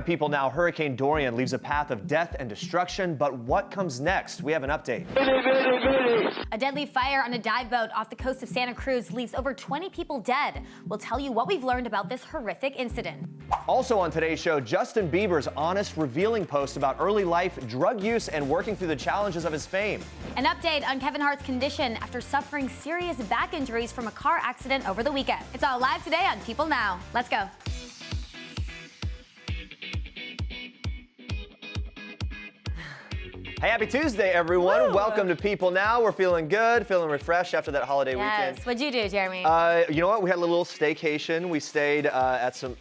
People now, Hurricane Dorian leaves a path of death and destruction, but what comes next? We have an update. A deadly fire on a dive boat off the coast of Santa Cruz leaves over 20 people dead. We'll tell you what we've learned about this horrific incident. Also on today's show, Justin Bieber's honest, revealing post about early life, drug use, and working through the challenges of his fame. An update on Kevin Hart's condition after suffering serious back injuries from a car accident over the weekend. It's all live today on People Now. Let's go. Hey, happy Tuesday, everyone. Woo. Welcome to People Now. We're feeling good, feeling refreshed after that holiday weekend. Yes. What'd you do, Jeremy? You know what? We had a little staycation. We stayed at some,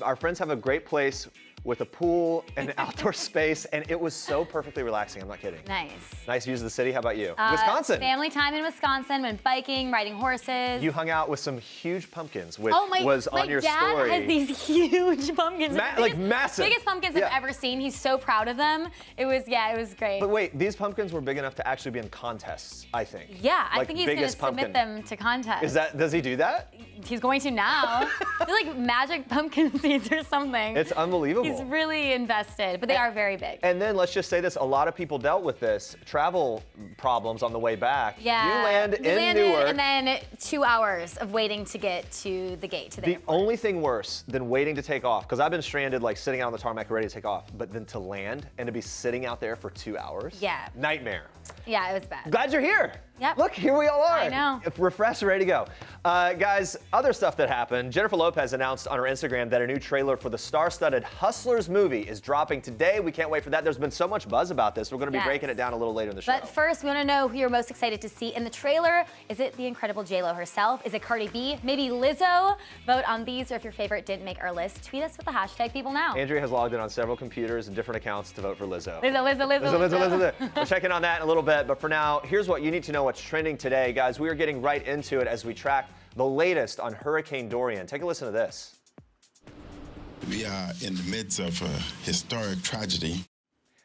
our friends have a great place with a pool and an outdoor space, and it was so perfectly relaxing. I'm not kidding. Nice. Nice views of the city. How about you? Wisconsin. Family time in Wisconsin. Went biking, riding horses. You hung out with some huge pumpkins, which oh, was on your story. My dad has these huge pumpkins. Like massive. Biggest pumpkins I've ever seen. He's so proud of them. It was great. But wait, these pumpkins were big enough to actually be in contests, I think. Yeah, like I think he's going to submit them to contests. Does he do that? He's going to now. They're like magic pumpkin seeds or something. It's unbelievable. He's really invested, but they are very big. And then let's just say this, a lot of people dealt with this, travel problems on the way back. Yeah. You landed in Newark. And then 2 hours of waiting to get to the gate to the airport. Only thing worse than waiting to take off, because I've been stranded like sitting out on the tarmac ready to take off, but then to land and to be sitting out there for 2 hours. Yeah. Nightmare. Yeah, it was bad. Glad you're here. Yep. Look, here we all are. I know. Refreshed, ready to go. Guys, other stuff that happened. Jennifer Lopez announced on her Instagram that a new trailer for the star-studded Hustlers movie is dropping today. We can't wait for that. There's been so much buzz about this. We're going to be breaking it down a little later in the show. But first, we want to know who you're most excited to see in the trailer. Is it the incredible J-Lo herself? Is it Cardi B? Maybe Lizzo? Vote on these, or if your favorite didn't make our list, tweet us with the hashtag PeopleNow. Andrea has logged in on several computers and different accounts to vote for Lizzo. Lizzo. We'll check in on that in a little bit, but for now, here's what you need to know what's trending today. Guys, we are getting right into it as we track the latest on Hurricane Dorian. Take a listen to this. We are in the midst of a historic tragedy.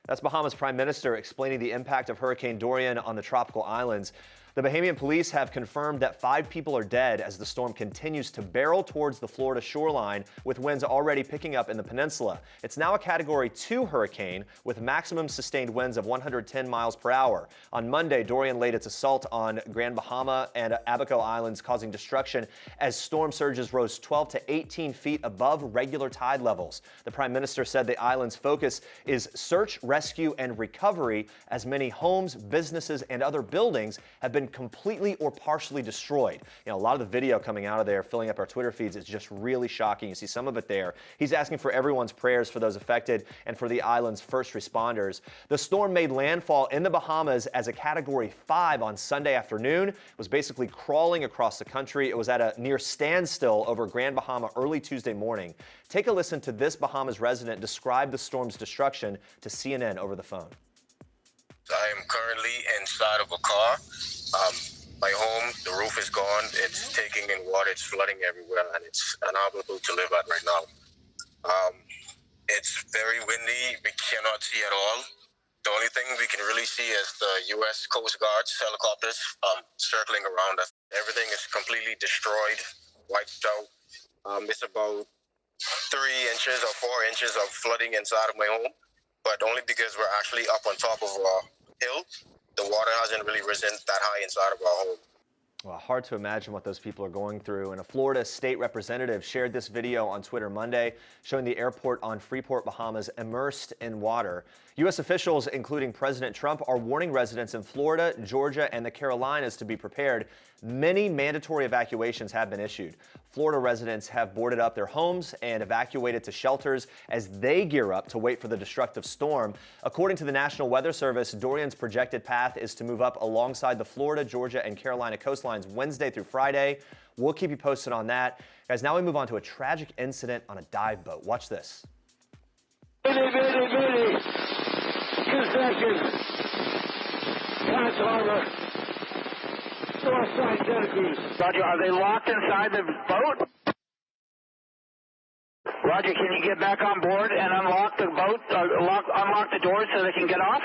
That's Bahamas Prime Minister explaining the impact of Hurricane Dorian on the tropical islands. The Bahamian police have confirmed that 5 people are dead as the storm continues to barrel towards the Florida shoreline, with winds already picking up in the peninsula. It's now a Category 2 hurricane with maximum sustained winds of 110 miles per hour. On Monday, Dorian laid its assault on Grand Bahama and Abaco Islands, causing destruction as storm surges rose 12 to 18 feet above regular tide levels. The Prime Minister said the island's focus is search, rescue, and recovery, as many homes, businesses, and other buildings have been completely or partially destroyed. You know, a lot of the video coming out of there, filling up our Twitter feeds, is just really shocking. You see some of it there. He's asking for everyone's prayers for those affected and for the island's first responders. The storm made landfall in the Bahamas as a Category 5 on Sunday afternoon. It was basically crawling across the country. It was at a near standstill over Grand Bahama early Tuesday morning. Take a listen to this Bahamas resident describe the storm's destruction to CNN over the phone. I am currently inside of a car. My home, the roof is gone. It's taking in water. It's flooding everywhere, and it's unbearable to live at right now. It's very windy. We cannot see at all. The only thing we can really see is the U.S. Coast Guard's helicopters circling around us. Everything is completely destroyed, wiped out. It's about 3 inches or 4 inches of flooding inside of my home, but only because we're actually up on top of a hill. The water hasn't really risen that high inside of our home. Well, hard to imagine what those people are going through. And a Florida state representative shared this video on Twitter Monday, showing the airport on Freeport, Bahamas, immersed in water. U.S. officials, including President Trump, are warning residents in Florida, Georgia, and the Carolinas to be prepared. Many mandatory evacuations have been issued. Florida residents have boarded up their homes and evacuated to shelters as they gear up to wait for the destructive storm. According to the National Weather Service, Dorian's projected path is to move up alongside the Florida, Georgia, and Carolina coastlines Wednesday through Friday. We'll keep you posted on that. Guys, now we move on to a tragic incident on a dive boat. Watch this. 2 seconds. Transformer. Northside Santa Cruz. Roger, are they locked inside the boat? Roger, can you get back on board and unlock the boat, unlock the doors so they can get off?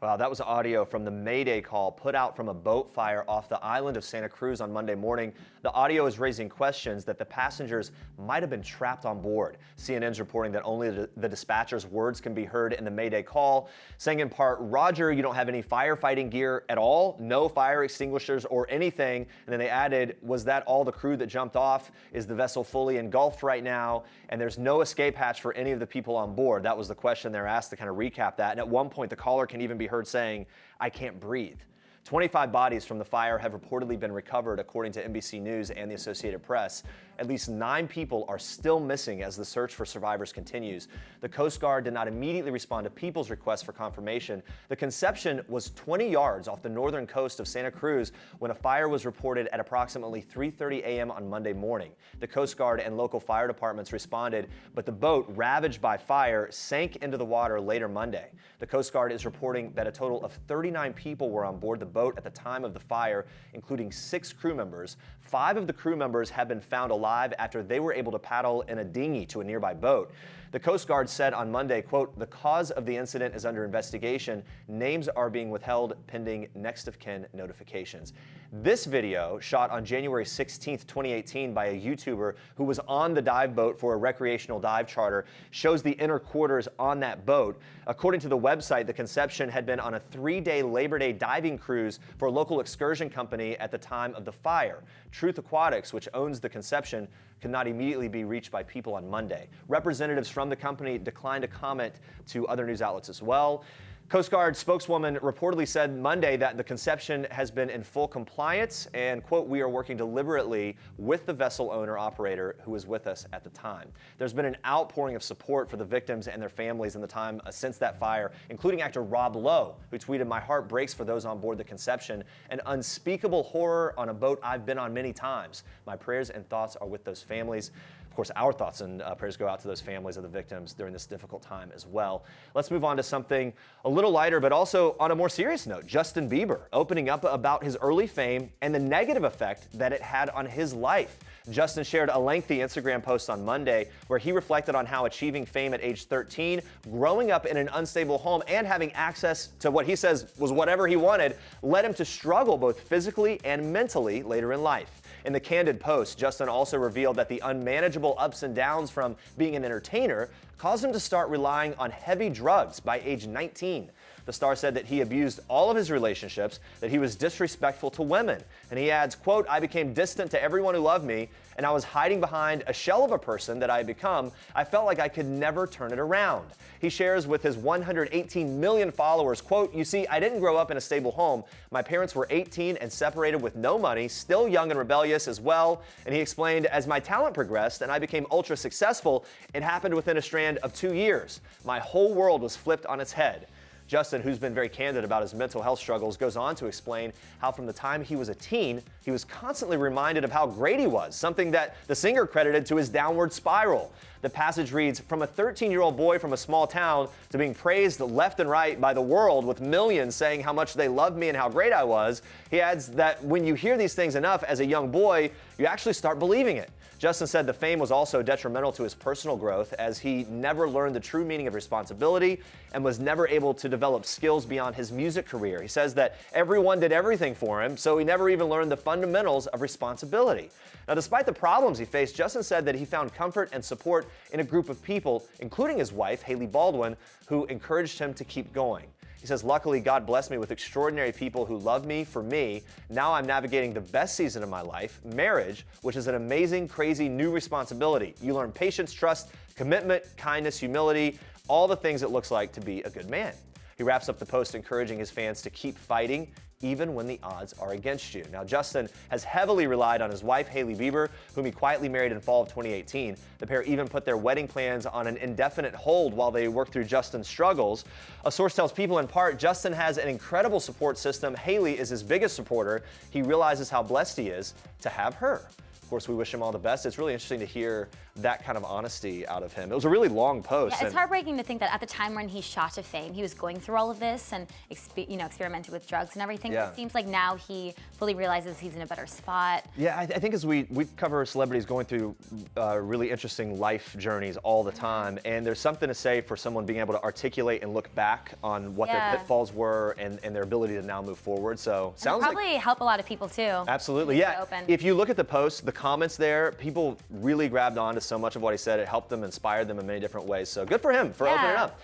Wow, that was audio from the Mayday call put out from a boat fire off the island of Santa Cruz on Monday morning. The audio is raising questions that the passengers might have been trapped on board. CNN's reporting that only the dispatcher's words can be heard in the Mayday call, saying in part, "Roger, you don't have any firefighting gear at all, no fire extinguishers or anything." And then they added, "Was that all the crew that jumped off? Is the vessel fully engulfed right now? And there's no escape hatch for any of the people on board?" That was the question they're asked to kind of recap that. And at one point, the caller can even be heard saying, "I can't breathe." 25 bodies from the fire have reportedly been recovered, according to NBC News and the Associated Press. At least 9 people are still missing as the search for survivors continues. The Coast Guard did not immediately respond to people's request for confirmation. The Conception was 20 yards off the northern coast of Santa Cruz when a fire was reported at approximately 3:30 a.m. on Monday morning. The Coast Guard and local fire departments responded, but the boat, ravaged by fire, sank into the water later Monday. The Coast Guard is reporting that a total of 39 people were on board the boat at the time of the fire, including 6 crew members. 5 of the crew members have been found alive after they were able to paddle in a dinghy to a nearby boat. The Coast Guard said on Monday, quote, "The cause of the incident is under investigation. Names are being withheld pending next of kin notifications." This video, shot on January 16th, 2018 by a YouTuber who was on the dive boat for a recreational dive charter, shows the inner quarters on that boat. According to the website, the Conception had been on a 3-day Labor Day diving cruise for a local excursion company at the time of the fire. Truth Aquatics, which owns the Conception, could not immediately be reached by people on Monday. Representatives from the company declined to comment to other news outlets as well. Coast Guard spokeswoman reportedly said Monday that the Conception has been in full compliance and, quote, "We are working deliberately with the vessel owner operator who was with us at the time." There's been an outpouring of support for the victims and their families in the time since that fire, including actor Rob Lowe, who tweeted, "My heart breaks for those on board the Conception. An unspeakable horror on a boat I've been on many times. My prayers and thoughts are with those families." Of course, our thoughts and prayers go out to those families of the victims during this difficult time as well. Let's move on to something a little lighter, but also on a more serious note. Justin Bieber opening up about his early fame and the negative effect that it had on his life. Justin shared a lengthy Instagram post on Monday where he reflected on how achieving fame at age 13, growing up in an unstable home, and having access to what he says was whatever he wanted led him to struggle both physically and mentally later in life. In the candid post, Justin also revealed that the unmanageable ups and downs from being an entertainer caused him to start relying on heavy drugs by age 19. The star said that he abused all of his relationships, that he was disrespectful to women. And he adds, quote, "I became distant to everyone who loved me, and I was hiding behind a shell of a person that I had become. I felt like I could never turn it around." He shares with his 118 million followers, quote, "You see, I didn't grow up in a stable home. My parents were 18 and separated with no money, still young and rebellious as well." And he explained, "As my talent progressed and I became ultra successful, it happened within a strand of 2 years. My whole world was flipped on its head." Justin, who's been very candid about his mental health struggles, goes on to explain how from the time he was a teen, he was constantly reminded of how great he was, something that the singer credited to his downward spiral. The passage reads, "From a 13-year-old boy from a small town to being praised left and right by the world with millions saying how much they loved me and how great I was." He adds that when you hear these things enough as a young boy, you actually start believing it. Justin said the fame was also detrimental to his personal growth as he never learned the true meaning of responsibility and was never able to develop skills beyond his music career. He says that everyone did everything for him, so he never even learned the fundamentals of responsibility. Now, despite the problems he faced, Justin said that he found comfort and support in a group of people, including his wife, Haley Baldwin, who encouraged him to keep going. He says, "Luckily, God blessed me with extraordinary people who love me for me. Now I'm navigating the best season of my life, marriage, which is an amazing, crazy new responsibility. You learn patience, trust, commitment, kindness, humility, all the things it looks like to be a good man." He wraps up the post encouraging his fans to keep fighting, even when the odds are against you. Now, Justin has heavily relied on his wife, Hailey Bieber, whom he quietly married in fall of 2018. The pair even put their wedding plans on an indefinite hold while they work through Justin's struggles. A source tells People in part, Justin has an incredible support system. Hailey is his biggest supporter. He realizes how blessed he is to have her. course, we wish him all the best. It's really interesting to hear that kind of honesty out of him. It was a really long post. Yeah, it's heartbreaking to think that at the time when he shot to fame, he was going through all of this and experimented with drugs and everything. Yeah. It seems like now he fully realizes he's in a better spot. Yeah, I think as we cover celebrities going through really interesting life journeys all the time, and there's something to say for someone being able to articulate and look back on what their pitfalls were and their ability to now move forward. So sounds like probably help a lot of people too. Absolutely, yeah. If you look at the post, the comments there, people really grabbed on to so much of what he said. It helped them, inspired them in many different ways. So good for him for opening up.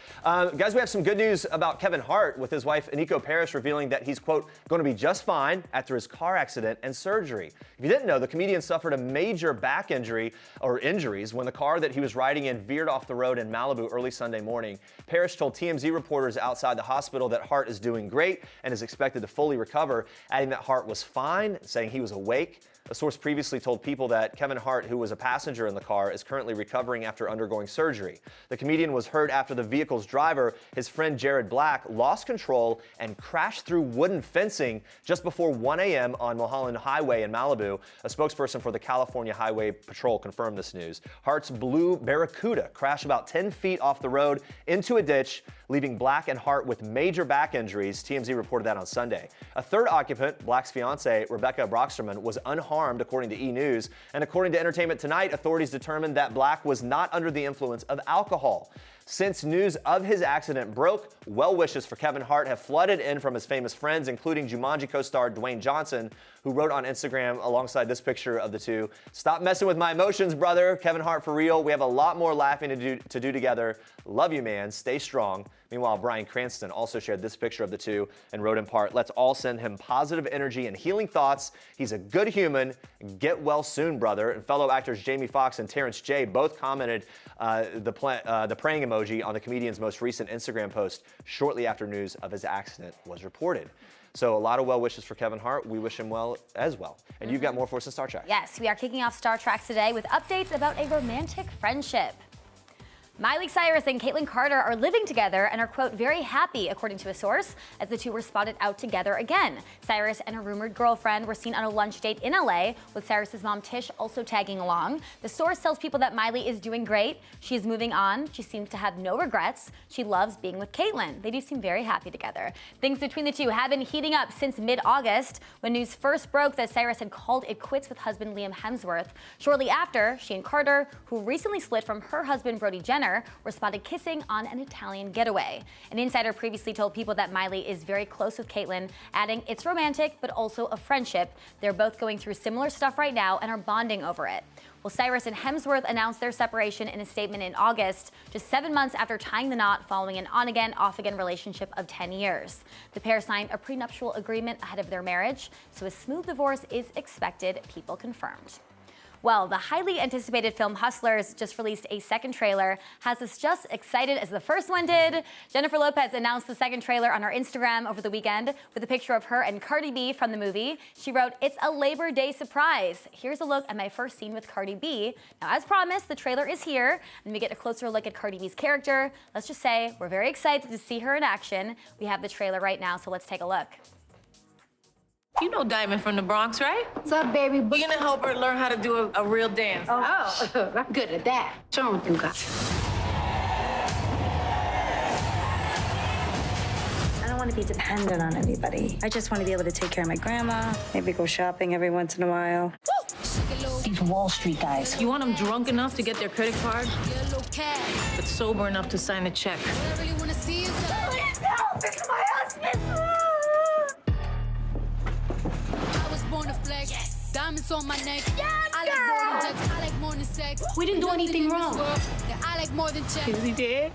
Guys, we have some good news about Kevin Hart with his wife Nico Parrish revealing that he's, quote, going to be just fine after his car accident and surgery. If you didn't know, the comedian suffered a major back injury or injuries when the car that he was riding in veered off the road in Malibu early Sunday morning. Parrish told TMZ reporters outside the hospital that Hart is doing great and is expected to fully recover, adding that Hart was fine, saying he was awake. A source previously told People that Kevin Hart, who was a passenger in the car, is currently recovering after undergoing surgery. The comedian was hurt after the vehicle's driver, his friend Jared Black, lost control and crashed through wooden fencing just before 1 a.m. on Mulholland Highway in Malibu. A spokesperson for the California Highway Patrol confirmed this news. Hart's blue Barracuda crashed about 10 feet off the road into a ditch, leaving Black and Hart with major back injuries. TMZ reported that on Sunday. A third occupant, Black's fiancée, Rebecca Brocksterman, was unharmed, according to E! News. And according to Entertainment Tonight, authorities determined that Black was not under the influence of alcohol. Since news of his accident broke, well wishes for Kevin Hart have flooded in from his famous friends, including Jumanji co-star Dwayne Johnson, who wrote on Instagram alongside this picture of the two, "Stop messing with my emotions, brother. Kevin Hart for real. We have a lot more laughing to do together. Love you, man. Stay strong." Meanwhile, Bryan Cranston also shared this picture of the two and wrote in part, "Let's all send him positive energy and healing thoughts. He's a good human. Get well soon, brother." And fellow actors Jamie Foxx and Terrence J both commented the praying emoji on the comedian's most recent Instagram post shortly after news of his accident was reported. So a lot of well wishes for Kevin Hart. We wish him well as well. And you've got more for us in Star Trek. Yes, we are kicking off Star Trek today with updates about a romantic friendship. Miley Cyrus and Kaitlynn Carter are living together and are, quote, very happy, according to a source, as the two were spotted out together again. Cyrus and a rumored girlfriend were seen on a lunch date in LA, with Cyrus's mom Tish also tagging along. The source tells People that Miley is doing great. She is moving on. She seems to have no regrets. She loves being with Kaitlynn. They do seem very happy together. Things between the two have been heating up since mid-August, when news first broke that Cyrus had called it quits with husband Liam Hemsworth. Shortly after, she and Carter, who recently split from her husband Brody Jenner, were spotted kissing on an Italian getaway. An insider previously told People that Miley is very close with Kaitlynn, adding it's romantic, but also a friendship. They're both going through similar stuff right now and are bonding over it. Well, Cyrus and Hemsworth announced their separation in a statement in August, just 7 months after tying the knot following an on-again, off-again relationship of 10 years. The pair signed a prenuptial agreement ahead of their marriage, so a smooth divorce is expected, People confirmed. Well, the highly anticipated film Hustlers just released a second trailer, has us just excited as the first one did. Jennifer Lopez announced the second trailer on her Instagram over the weekend with a picture of her and Cardi B from the movie. She wrote, "It's a Labor Day surprise. Here's a look at my first scene with Cardi B." Now, as promised, the trailer is here, and we get a closer look at Cardi B's character. Let's just say we're very excited to see her in action. We have the trailer right now, so let's take a look. You know Diamond from the Bronx, right? What's up, baby? We're gonna help her learn how to do a real dance. Oh, I'm good at that. Show me what you got. I don't want to be dependent on anybody. I just want to be able to take care of my grandma, maybe go shopping every once in a while. These Wall Street guys. You want them drunk enough to get their credit card, but sober enough to sign a check. Please help! It's my husband! Yes. Diamonds on my neck. Yes, I like more than jets. I like more than sex. We didn't do anything wrong. I like more than checks. Is he dead?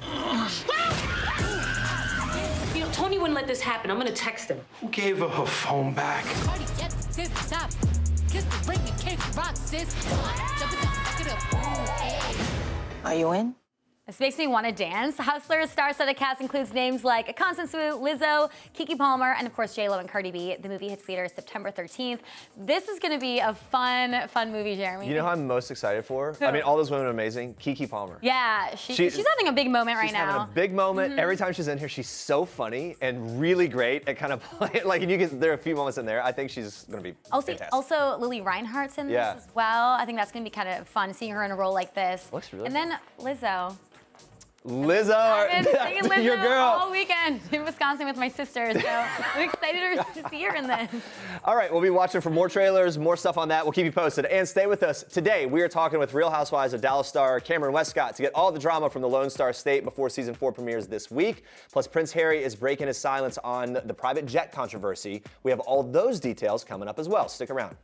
You know, Tony wouldn't let this happen. I'm gonna text him. Who gave her her phone back? Cardi at the tip top. Kiss the ring and kick rock, sis. Jump it down, back it up. Ooh, hey. Are you in? This makes me want to dance. Hustlers star-studded cast includes names like Constance Wu, Lizzo, Keke Palmer, and of course J-Lo and Cardi B. The movie hits theaters September 13th. This is going to be a fun movie, Jeremy. You know who I'm most excited for? I mean, all those women are amazing. Keke Palmer. Yeah, she's having a big moment right now. She's having a big moment. Every time she's in here, she's so funny and really great at kind of playing. Like, there are a few moments in there. I think she's going to be fantastic. Also, Lily Reinhart's in this as well. I think that's going to be kind of fun, seeing her in a role like this. Looks really And then Lizzo. Lizzo, I've been singing Lizzo your girl. all weekend in Wisconsin with my sister, so I'm excited to see her in this. All right, we'll be watching for more trailers, more stuff on that. We'll keep you posted. And stay with us. Today, we are talking with Real Housewives of Dallas star Cameron Westcott to get all the drama from the Lone Star State before season 4 premieres this week. Plus, Prince Harry is breaking his silence on the private jet controversy. We have all those details coming up as well. Stick around.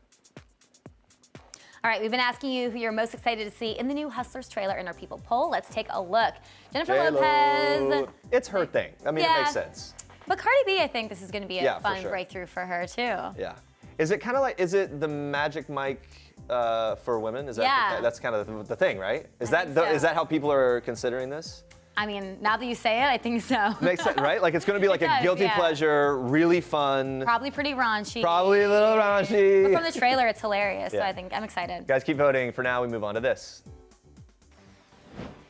All right, we've been asking you who you're most excited to see in the new Hustlers trailer in our People poll. Let's take a look. Jennifer Lopez. It's her thing. I mean, it makes sense. But Cardi B, I think this is going to be a fun breakthrough for her, too. Yeah. Is it kind of like, is it the Magic Mike for women? Is that that's kind of the thing, right? Is that how people are considering this? I mean, now that you say it, I think so. Makes sense, right? Like, it's going to be like a guilty pleasure, really fun. Probably pretty raunchy. Probably a little raunchy. But from the trailer, it's hilarious, so I think I'm excited. Guys, keep voting. For now, we move on to this.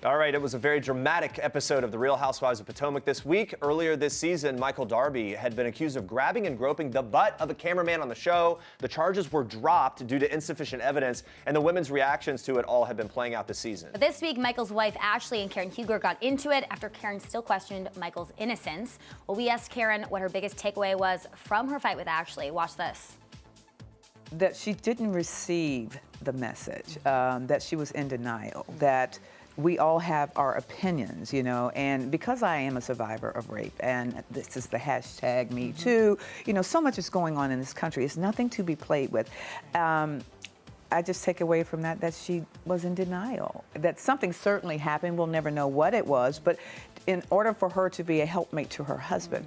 All right, it was a very dramatic episode of The Real Housewives of Potomac this week. Earlier this season, Michael Darby had been accused of grabbing and groping the butt of a cameraman on the show. The charges were dropped due to insufficient evidence, and the women's reactions to it all have been playing out this season. But this week, Michael's wife, Ashley, and Karen Huger got into it after Karen still questioned Michael's innocence. Well, we asked Karen what her biggest takeaway was from her fight with Ashley. Watch this. That she didn't receive the message, that she was in denial, that we all have our opinions, you know, and because I am a survivor of rape, and this is the hashtag Me Too, you know, so much is going on in this country. It's nothing to be played with. I just take away from that she was in denial, that something certainly happened. We'll never know what it was, but in order for her to be a helpmate to her husband,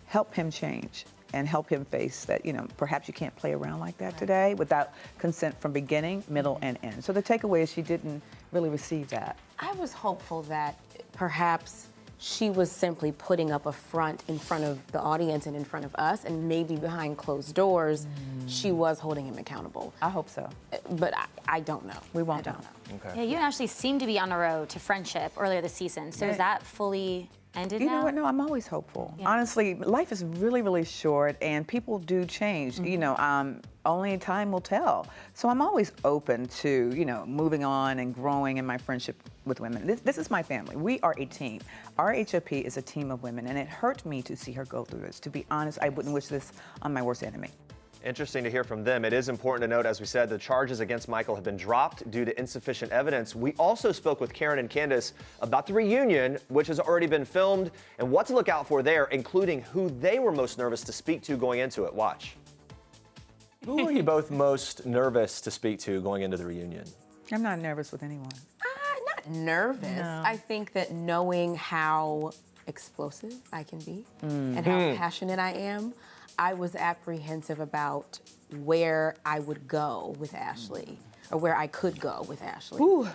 help him change and help him face that, you know, perhaps you can't play around like that today without consent from beginning, middle, and end. So the takeaway is she didn't really receive that. I was hopeful that perhaps she was simply putting up a front in front of the audience and in front of us, and maybe behind closed doors, she was holding him accountable. I hope so. But I don't know. We won't know. Okay. Yeah, you and Ashley seemed to be on a road to friendship earlier this season. So is that fully ended now? You know what? No, I'm always hopeful. Yeah. Honestly, life is really, really short, and people do change. You know, only time will tell. So I'm always open to, you know, moving on and growing in my friendship with women. This is my family. We are a team. Our HOP is a team of women, and it hurt me to see her go through this. To be honest, I wouldn't wish this on my worst enemy. Interesting to hear from them. It is important to note, as we said, the charges against Michael have been dropped due to insufficient evidence. We also spoke with Karen and Candace about the reunion, which has already been filmed, and what to look out for there, including who they were most nervous to speak to going into it. Watch. Who are you both most nervous to speak to going into the reunion? I'm not nervous with anyone. Not nervous. No. I think that knowing how explosive I can be and how passionate I am, I was apprehensive about where I would go with Ashley, or where I could go with Ashley. Ooh.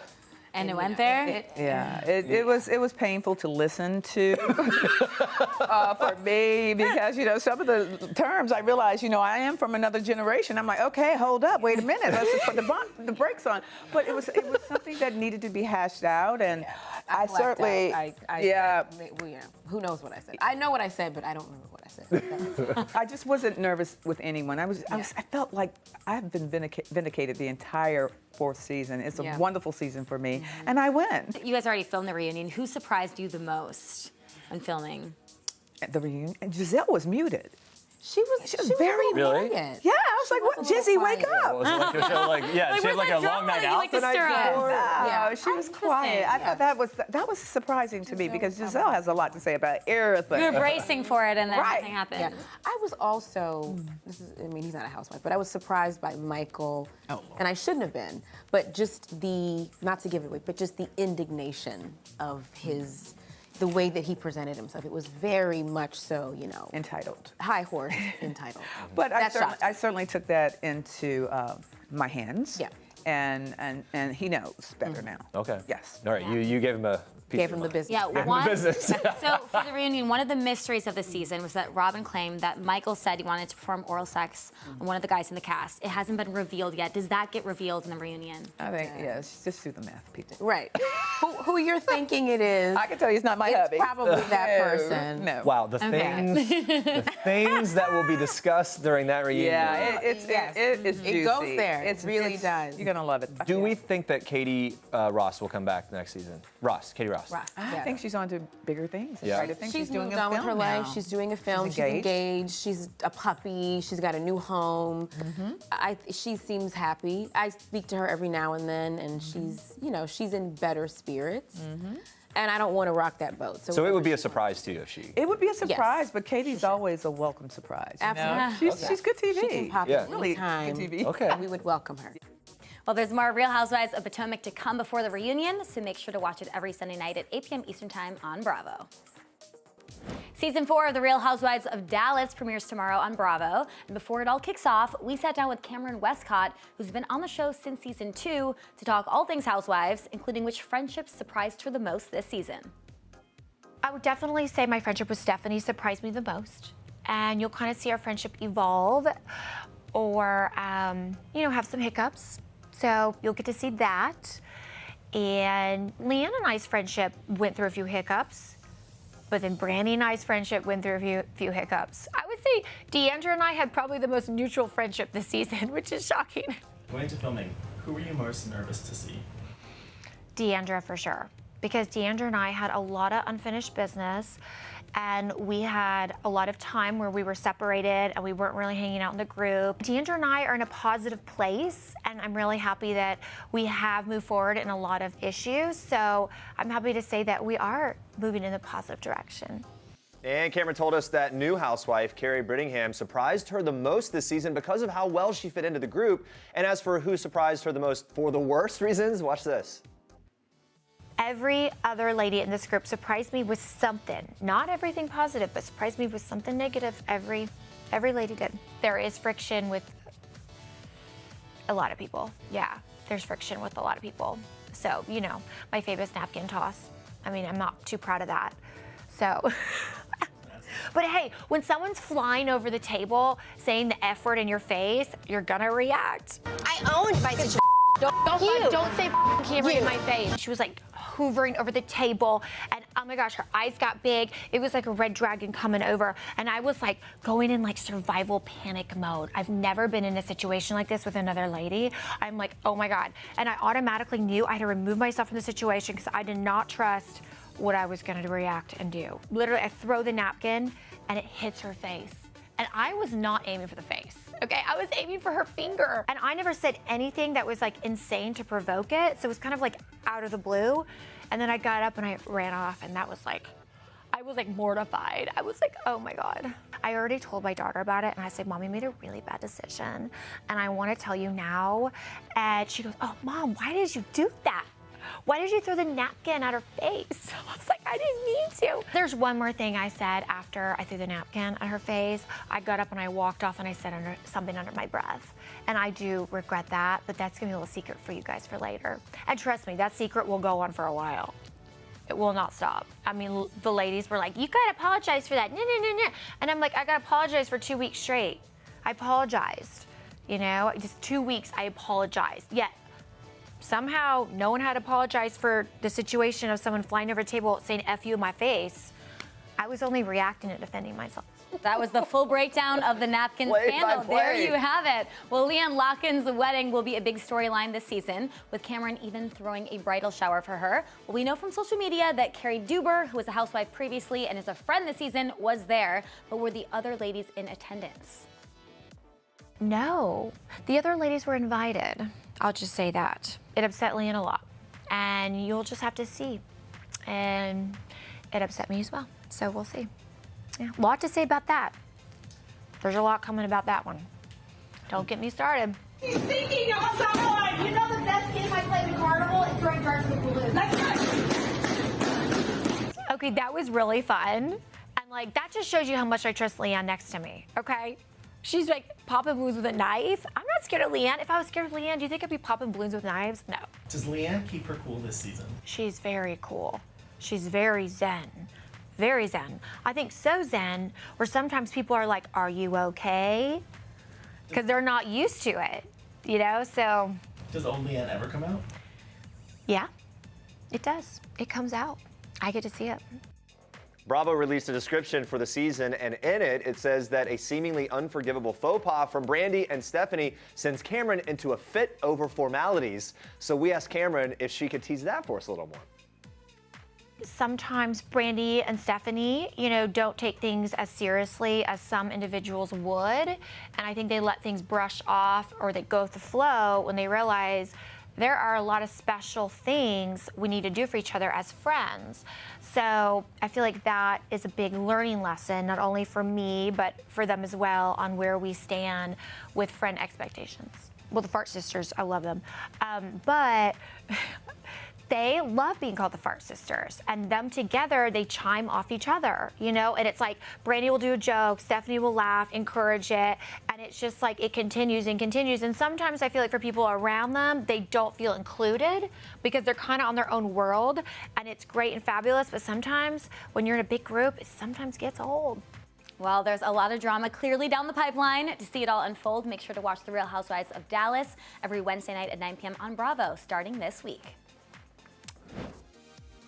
And it went there? It was painful to listen to for me, because, you know, some of the terms I realized, you know, I am from another generation. I'm like, okay, hold up, wait a minute, let's just put the brakes on. But it was something that needed to be hashed out, and I certainly, who knows what I said? I know what I said, but I don't remember what I said. I just wasn't nervous with anyone. I felt like I've been vindicated the entire 4th season. It's a wonderful season for me, and I win. You guys already filmed the reunion. Who surprised you the most on filming? At the reunion, Giselle was muted. She was very brilliant. Yeah, I was like, what, Jizzy, wake up. She had like a long night out the night before. No, she was quiet. I thought that was surprising to me, because Giselle has a lot to say about everything. You were bracing for it, and then nothing happened. Yeah. I was also, he's not a housewife, but I was surprised by Michael, and I shouldn't have been, but just not to give it away, but just the indignation of the way that he presented himself. It was very much so, you know. Entitled. High horse, entitled. But I certainly took that into my hands. Yeah. And he knows better now. Okay. Yes. All right, you gave him a Gave him the business. Yeah, business. So for the reunion, one of the mysteries of the season was that Robin claimed that Michael said he wanted to perform oral sex on one of the guys in the cast. It hasn't been revealed yet. Does that get revealed in the reunion? I think, yes, just do the math, people. Right. who you're thinking it is. I can tell you it's not my hubby. Probably that person. No. Wow, the things that will be discussed during that reunion. Yeah, it's juicy. It goes there. It really does. You're gonna love it. Do we think that Katie Ross will come back next season? Katie Ross. I think she's on to bigger things. Yeah. I think She's doing moved a on with film her life. now. She's doing a film. She's engaged. She's a puppy. She's got a new home. She seems happy. I speak to her every now and then, and she's in better spirits. And I don't want to rock that boat. So it would be a surprise to you if she. It would be a surprise, but Katie's always a welcome surprise. Absolutely. She's good TV. She can pop in Really anytime. good TV. Okay. We would welcome her. Well, there's more Real Housewives of Potomac to come before the reunion, so make sure to watch it every Sunday night at 8 p.m. Eastern Time on Bravo. Season 4 of The Real Housewives of Dallas premieres tomorrow on Bravo. And before it all kicks off, we sat down with Cameron Westcott, who's been on the show since season 2, to talk all things Housewives, including which friendships surprised her the most this season. I would definitely say my friendship with Stephanie surprised me the most. And you'll kind of see our friendship evolve or, have some hiccups. So you'll get to see that. And Leanne and I's friendship went through a few hiccups. But then Brandy and I's friendship went through a few hiccups. I would say D'Andra and I had probably the most neutral friendship this season, which is shocking. Going into filming, who were you most nervous to see? D'Andra for sure. Because D'Andra and I had a lot of unfinished business, and we had a lot of time where we were separated and we weren't really hanging out in the group. D'Andra and I are in a positive place, and I'm really happy that we have moved forward in a lot of issues. So I'm happy to say that we are moving in a positive direction. And Cameron told us that new housewife, Carrie Brittingham, surprised her the most this season because of how well she fit into the group. And as for who surprised her the most for the worst reasons, watch this. Every other lady in this group surprised me with something. Not everything positive, but surprised me with something negative. Every lady did. There is friction with a lot of people. Yeah, there's friction with a lot of people. So, my famous napkin toss. I mean, I'm not too proud of that. So, but hey, when someone's flying over the table saying the F word in your face, you're gonna react. I owned by such a Don't say camera in my face. She was like hoovering over the table, and oh my gosh, her eyes got big. It was like a red dragon coming over, and I was like going in like survival panic mode. I've never been in a situation like this with another lady. I'm like, oh my God. And I automatically knew I had to remove myself from the situation because I did not trust what I was gonna react and do. Literally, I throw the napkin and it hits her face. And I was not aiming for the face, okay? I was aiming for her finger. And I never said anything that was like insane to provoke it. So it was kind of like out of the blue. And then I got up and I ran off, and that was like, I was like mortified. I was like, oh my God. I already told my daughter about it, and I said, Mommy made a really bad decision, and I wanna tell you now. And she goes, oh Mom, why did you do that? Why did you throw the napkin at her face? I was like, I didn't mean to. There's one more thing I said after I threw the napkin at her face. I got up and I walked off and I said something under my breath. And I do regret that, but that's gonna be a little secret for you guys for later. And trust me, that secret will go on for a while. It will not stop. I mean, the ladies were like, you gotta apologize for that. No. And I'm like, I gotta apologize for 2 weeks straight. I apologized, just 2 weeks I apologized. Yet, somehow, no one had apologized for the situation of someone flying over a table saying F you in my face. I was only reacting and defending myself. That was the full breakdown of the napkin scandal. There you have it. Well, Leanne Locken's wedding will be a big storyline this season, with Cameron even throwing a bridal shower for her. Well, we know from social media that Carrie Duber, who was a housewife previously and is a friend this season, was there. But were the other ladies in attendance? No, the other ladies were invited. I'll just say that. It upset Leanne a lot, and you'll just have to see. And it upset me as well, so we'll see. Yeah, a lot to say about that. There's a lot coming about that one. Don't get me started. Speaking of someone, you know the best game I play in the carnival is throwing darts with balloons. Okay, that was really fun. And like, that just shows you how much I trust Leanne next to me, okay? She's like popping balloons with a knife. I'm not scared of Leanne. If I was scared of Leanne, do you think I'd be popping balloons with knives? No. Does Leanne keep her cool this season? She's very cool. She's very zen. Very zen. I think so zen where sometimes people are like, are you okay? Because they're not used to it, you know, so. Does Old Leanne ever come out? Yeah, it does. It comes out. I get to see it. Bravo released a description for the season, and in it, it says that a seemingly unforgivable faux pas from Brandi and Stephanie sends Cameron into a fit over formalities. So we asked Cameron if she could tease that for us a little more. Sometimes Brandi and Stephanie, you know, don't take things as seriously as some individuals would. And I think they let things brush off or they go with the flow when they realize there are a lot of special things we need to do for each other as friends. So I feel like that is a big learning lesson, not only for me, but for them as well on where we stand with friend expectations. Well, the Fart Sisters, I love them. But they love being called the Fart Sisters, and them together, they chime off each other, you know? And it's like, Brandi will do a joke, Stephanie will laugh, encourage it, and it's just like, it continues and continues. And sometimes I feel like for people around them, they don't feel included because they're kind of on their own world, and it's great and fabulous, but sometimes when you're in a big group, it sometimes gets old. Well, there's a lot of drama clearly down the pipeline. To see it all unfold, make sure to watch The Real Housewives of Dallas every Wednesday night at 9 p.m. on Bravo, starting this week.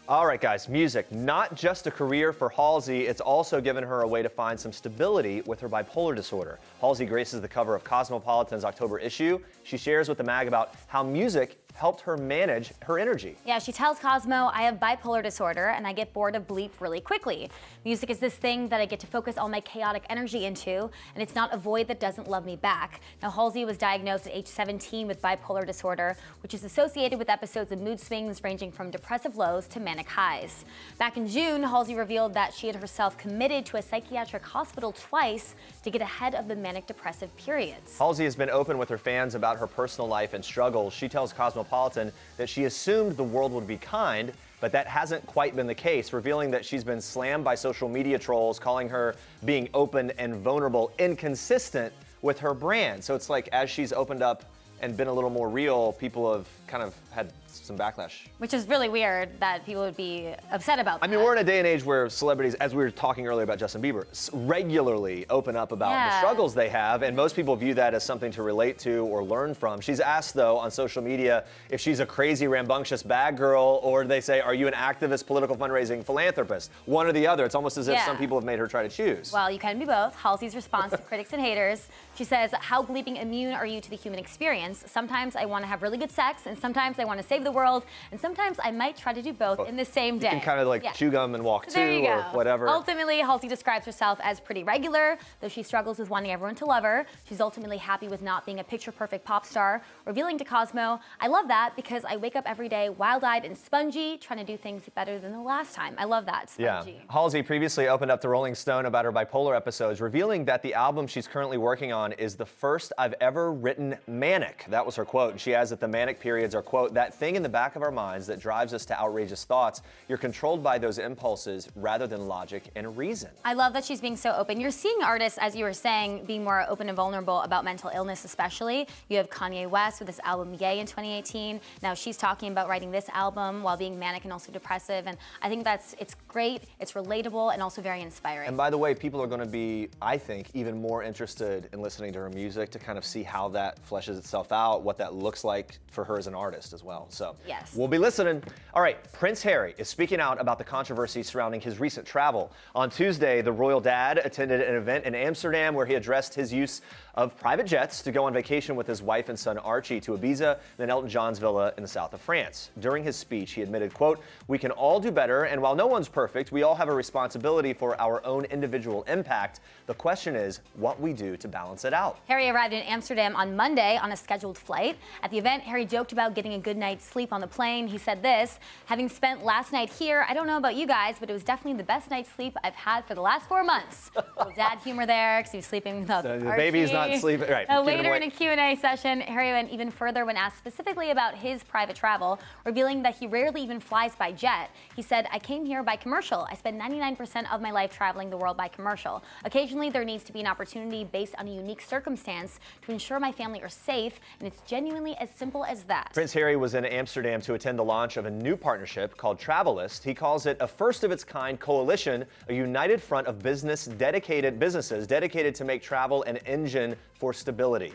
All right, guys, music, not just a career for Halsey, it's also given her a way to find some stability with her bipolar disorder. Halsey graces the cover of Cosmopolitan's October issue. She shares with the mag about how music helped her manage her energy. Yeah, she tells Cosmo, I have bipolar disorder and I get bored of bleep really quickly. Music is this thing that I get to focus all my chaotic energy into, and it's not a void that doesn't love me back. Now, Halsey was diagnosed at age 17 with bipolar disorder, which is associated with episodes of mood swings ranging from depressive lows to manic highs. Back in June, Halsey revealed that she had herself committed to a psychiatric hospital twice to get ahead of the manic depressive periods. Halsey has been open with her fans about her personal life and struggles. She tells Cosmopolitan that she assumed the world would be kind, but that hasn't quite been the case, revealing that she's been slammed by social media trolls, calling her being open and vulnerable inconsistent with her brand. So it's like, as she's opened up and been a little more real, people have kind of had some backlash. Which is really weird that people would be upset about that. I mean, we're in a day and age where celebrities, as we were talking earlier about Justin Bieber, regularly open up about the struggles they have, and most people view that as something to relate to or learn from. She's asked, though, on social media if she's a crazy, rambunctious bad girl, or they say, are you an activist, political fundraising philanthropist? One or the other. It's almost as if some people have made her try to choose. Well, you can be both. Halsey's response to critics and haters, she says, how bleeping immune are you to the human experience? Sometimes I want to have really good sex, and sometimes I want to save the world, and sometimes I might try to do both in the same day. You can kind of like chew gum and walk There you too, go. or whatever. Ultimately, Halsey describes herself as pretty regular, though she struggles with wanting everyone to love her. She's ultimately happy with not being a picture-perfect pop star, revealing to Cosmo, I love that because I wake up every day wild-eyed and spongy, trying to do things better than the last time. I love that, spongy. Yeah. Halsey previously opened up to Rolling Stone about her bipolar episodes, revealing that the album she's currently working on is the first I've ever written manic. That was her quote. And she adds that the manic periods are, quote, that thing in the back of our minds that drives us to outrageous thoughts. You're controlled by those impulses rather than logic and reason. I love that she's being so open. You're seeing artists, as you were saying, being more open and vulnerable about mental illness especially. You have Kanye West with his album Yay in 2018. Now she's talking about writing this album while being manic and also depressive. And I think it's great, it's relatable, and also very inspiring. And by the way, people are going to be, I think, even more interested in listening to her music to kind of see how that fleshes itself out, what that looks like for her as an artist as well. So yes, we'll be listening. All right, Prince Harry is speaking out about the controversy surrounding his recent travel. On Tuesday, the royal dad attended an event in Amsterdam where he addressed his use of private jets to go on vacation with his wife and son Archie to Ibiza, then Elton John's villa in the south of France. During his speech, he admitted, quote, we can all do better, and while no one's perfect, we all have a responsibility for our own individual impact. The question is what we do to balance it out. Harry arrived in Amsterdam on Monday on a scheduled flight. At the event, Harry joked about getting a good night's sleep on the plane. He said this, having spent last night here, I don't know about you guys, but it was definitely the best night's sleep I've had for the last 4 months. Little dad humor there, because he was sleeping without the Archie. baby's not sleeping, right. Later in a Q&A session, Harry went even further when asked specifically about his private travel, revealing that he rarely even flies by jet. He said, I came here by commercial. I spend 99% of my life traveling the world by commercial. Occasionally, there needs to be an opportunity based on a unique circumstance to ensure my family are safe, and it's genuinely as simple as that. Prince Harry was in Amsterdam to attend the launch of a new partnership called Travelist. He calls it a first-of-its-kind coalition, a united front of businesses dedicated to make travel an engine for stability.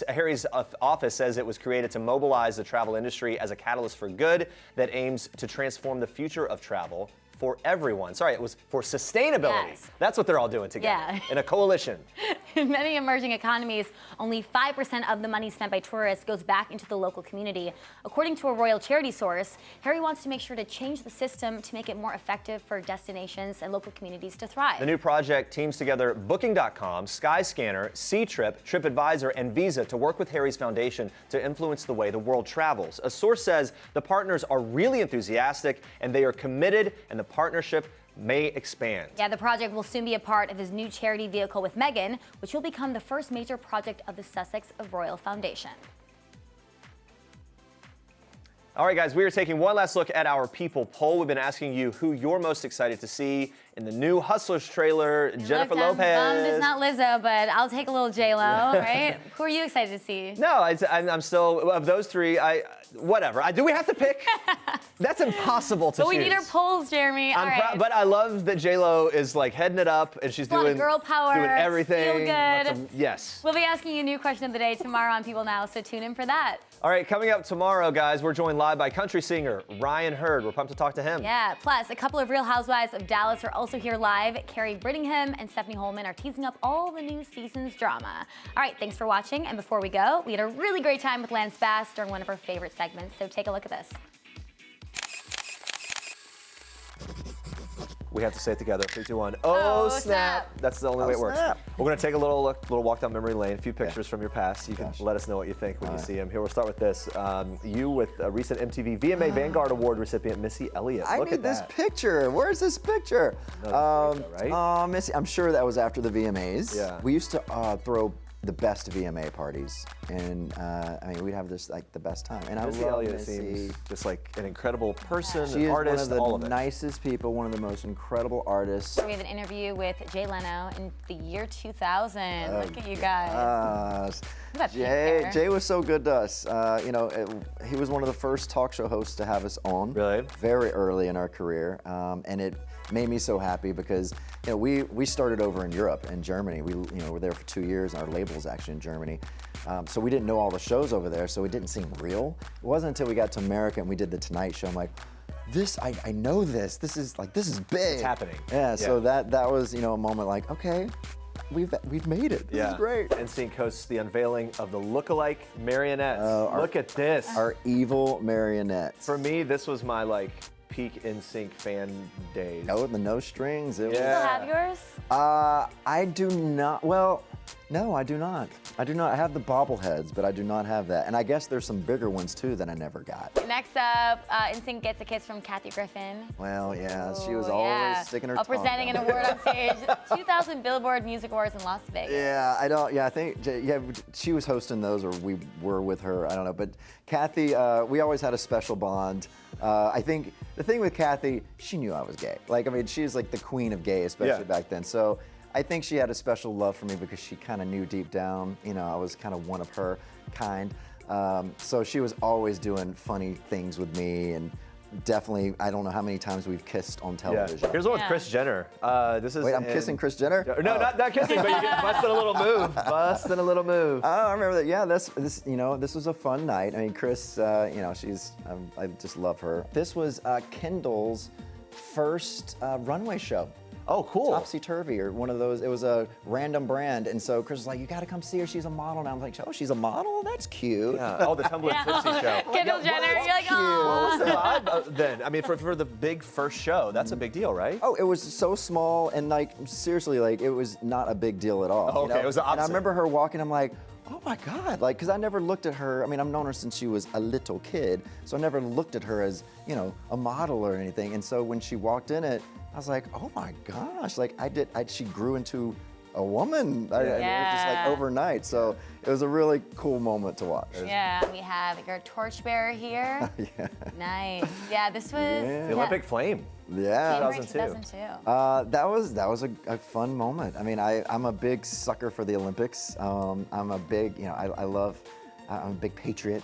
Harry's office says it was created to mobilize the travel industry as a catalyst for good that aims to transform the future of travel for everyone. Sorry, it was for sustainability. Yes. That's what they're all doing together in a coalition. In many emerging economies, only 5% of the money spent by tourists goes back into the local community. According to a royal charity source, Harry wants to make sure to change the system to make it more effective for destinations and local communities to thrive. The new project teams together Booking.com, Skyscanner, Ctrip, TripAdvisor, and Visa to work with Harry's foundation to influence the way the world travels. A source says the partners are really enthusiastic and they are committed, and the partnership may expand. Yeah, the project will soon be a part of his new charity vehicle with Meghan, which will become the first major project of the Sussex Royal Foundation. All right, guys, we are taking one last look at our People poll. We've been asking you who you're most excited to see in the new Hustlers trailer. Jennifer Lopez. It's not Lizzo, but I'll take a little J-Lo, right? Who are you excited to see? No, I'm still, of those three, whatever. Do we have to pick? That's impossible to choose. But we need our polls, Jeremy. All right. But I love that J-Lo is like heading it up and she's doing girl power, doing everything. Feel good. Yes. We'll be asking you a new question of the day tomorrow on People Now, so tune in for that. All right, coming up tomorrow, guys, we're joined live by country singer Ryan Hurd. We're pumped to talk to him. Yeah, plus a couple of Real Housewives of Dallas are also here live. Carrie Brittingham and Stephanie Holman are teasing up all the new season's drama. All right, thanks for watching. And before we go, we had a really great time with Lance Bass during one of our favorite segments, so take a look at this. We have to say it together. 3, 2, 1. Oh, snap. That's the only way it works. Snap. We're going to take a little walk down memory lane, a few pictures from your past. You can let us know what you think when you see them. Here, we'll start with this. You with a recent MTV VMA Vanguard Award recipient, Missy Elliott. I need this picture. Where's this picture? Right? Missy, I'm sure that was after the VMAs. Yeah. We used to throw the best VMA parties, and I mean, we'd have this like the best time. And Missy I love Elliott Missy. seems just like an incredible person, She an artist, is one all of of the it. nicest people, one of the most incredible artists. We have an interview with Jay Leno in the year 2000. Look at you guys. Jay was so good to us. You know, he was one of the first talk show hosts to have us on. Really? Very early in our career, and it made me so happy because you know we started over in Europe and Germany. We were there for 2 years, and our label's actually in Germany. So we didn't know all the shows over there, so it didn't seem real. It wasn't until we got to America and we did the Tonight Show. I'm like, I know this. This is big. It's happening. Yeah. So that was a moment like, okay, we've made it. This is great. NSYNC hosts the unveiling of the lookalike marionettes. Look at this. Our evil marionettes. For me, this was my peak NSYNC fan days. Oh, the no strings. Do you still have yours? I do not. Well, no, I do not. I do not. I have the bobbleheads, but I do not have that. And I guess there's some bigger ones too that I never got. Next up, NSYNC gets a kiss from Kathy Griffin. Well, yeah, she was always sticking her tongue presenting an out. award on stage, 2000 Billboard Music Awards in Las Vegas. Yeah, I don't. Yeah, I think she was hosting those, or we were with her. I don't know. But Kathy, we always had a special bond. I think the thing with Kathy, she knew I was gay. Like, I mean, she's like the queen of gay, especially back then. So I think she had a special love for me because she kind of knew deep down, I was kind of one of her kind. So she was always doing funny things with me, and definitely, I don't know how many times we've kissed on television. Yeah. Here's one with Kris Jenner. This is. Wait, I'm kissing Kris Jenner? No, not kissing, but you get busted a little move. Busting a little move. Oh, I remember that. Yeah, this was a fun night. I mean, Kris, she's, I just love her. This was Kendall's first runway show. Oh, cool. Topsy Turvy, or one of those. It was a random brand, and so Chris was like, "You got to come see her. She's a model now." I'm like, "Oh, she's a model? That's cute." Yeah. Oh, the Tumblr Tipsy show. Kendall Jenner. You're like, "Oh." What was the vibe then? I mean, for the big first show, that's a big deal, right? Oh, it was so small, and seriously, it was not a big deal at all. Oh, okay, it was the opposite. And I remember her walking. I'm like, oh my God, because I never looked at her. I mean, I've known her since she was a little kid, so I never looked at her as, a model or anything. And so when she walked in it, I was like, oh my gosh, she grew into a woman. Just overnight. So it was a really cool moment to watch. Yeah, we have your torchbearer here. Yeah. Nice. Yeah, this was the Olympic flame. Yeah, January 2002. That was a fun moment. I mean, I'm a big sucker for the Olympics. I'm a big, I love I'm a big patriot,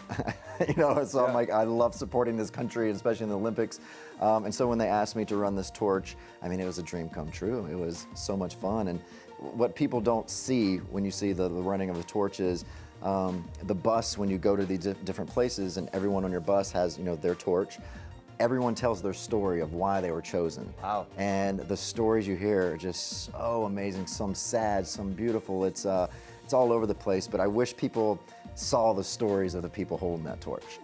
you know, so I'm like, I love supporting this country, especially in the Olympics. And so when they asked me to run this torch, I mean, it was a dream come true. It was so much fun. And what people don't see when you see the running of the torch is the bus, when you go to these different places and everyone on your bus has, you know, their torch, everyone tells their story of why they were chosen. Wow. And the stories you hear are just so amazing, some sad, some beautiful. It's all over the place, but I wish people saw the stories of the people holding that torch.